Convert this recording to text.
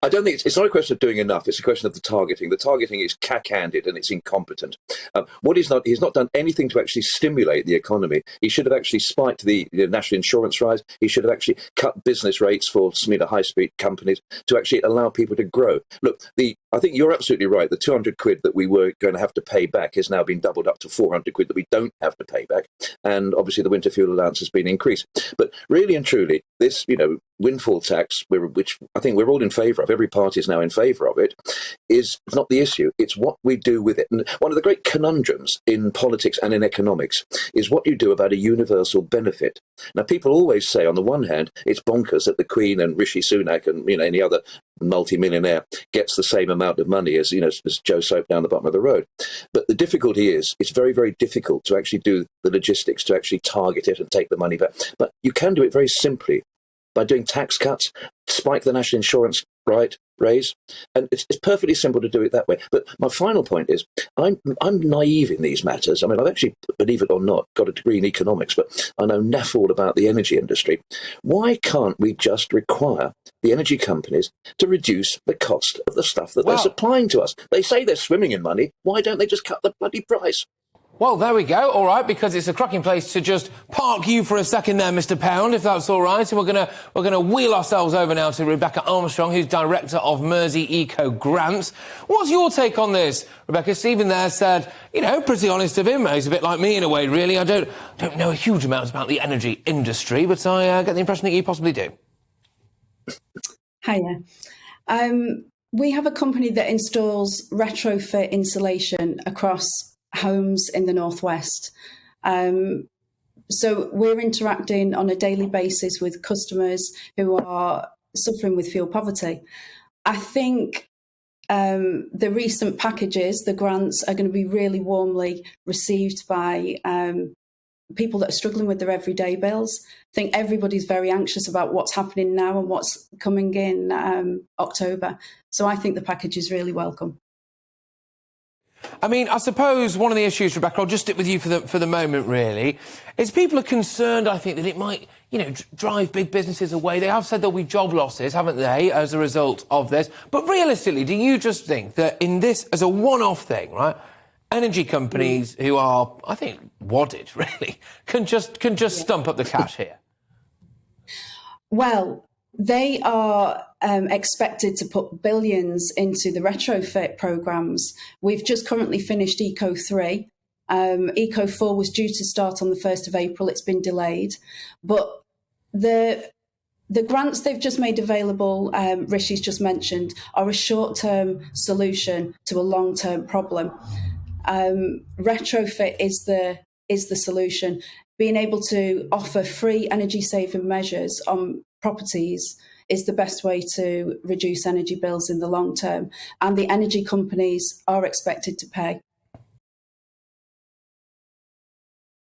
I don't think it's not a question of doing enough. It's a question of the targeting. The targeting is cack-handed and it's incompetent. He's not done anything to actually stimulate the economy. He should have actually spiked the national insurance rise. He should have actually cut business rates for high-speed companies to actually allow people to grow. Look, I think you're absolutely right. The 200 quid that we were going to have to pay back has now been doubled up to 400 quid that we don't have to pay back. And obviously the winter fuel allowance has been increased. But really and truly, this, windfall tax, which I think we're all in favour of, every party is now in favour of it, is not the issue. It's what we do with it. And one of the great conundrums in politics and in economics is what you do about a universal benefit. Now, people always say, on the one hand, it's bonkers that the Queen and Rishi Sunak and any other multi-millionaire gets the same amount of money as Joe Soap down the bottom of the road. But the difficulty is it's very, very difficult to actually do the logistics, to actually target it and take the money back. But you can do it very simply by doing tax cuts, spike the national insurance raise, and it's perfectly simple to do it that way. But my final point is, I'm naive in these matters. I mean, I've actually, believe it or not, got a degree in economics, but I know naff all about the energy industry. Why can't we just require the energy companies to reduce the cost of the stuff that they're supplying to us? They say they're swimming in money. Why don't they just cut the bloody price? Well, there we go. All right, because it's a cracking place to just park you for a second there, Mr. Pound, if that's all right. And we're gonna wheel ourselves over now to Rebecca Armstrong, who's director of Mersey Eco Grants. What's your take on this, Rebecca? Stephen there said, pretty honest of him. He's a bit like me in a way, really. I don't know a huge amount about the energy industry, but I get the impression that you possibly do. Hiya. We have a company that installs retrofit insulation across homes in the northwest. So we're interacting on a daily basis with customers who are suffering with fuel poverty. I think the recent packages, the grants, are going to be really warmly received by people that are struggling with their everyday bills. I think everybody's very anxious about what's happening now and what's coming in October. So I think the package is really welcome. I mean, I suppose one of the issues, Rebecca, I'll just stick with you for the moment, really, is people are concerned, I think, that it might, drive big businesses away. They have said there'll be job losses, haven't they, as a result of this. But realistically, do you just think that in this, as a one-off thing, right, energy companies who are, I think, wadded, really, can just stump up the cash here? Well, they are expected to put billions into the retrofit programmes. We've just currently finished Eco 3. Eco 4 was due to start on the 1st of April. It's been delayed. But the grants they've just made available, Rishi's just mentioned, are a short-term solution to a long-term problem. Retrofit is the solution. Being able to offer free energy-saving measures on properties is the best way to reduce energy bills in the long term. And the energy companies are expected to pay.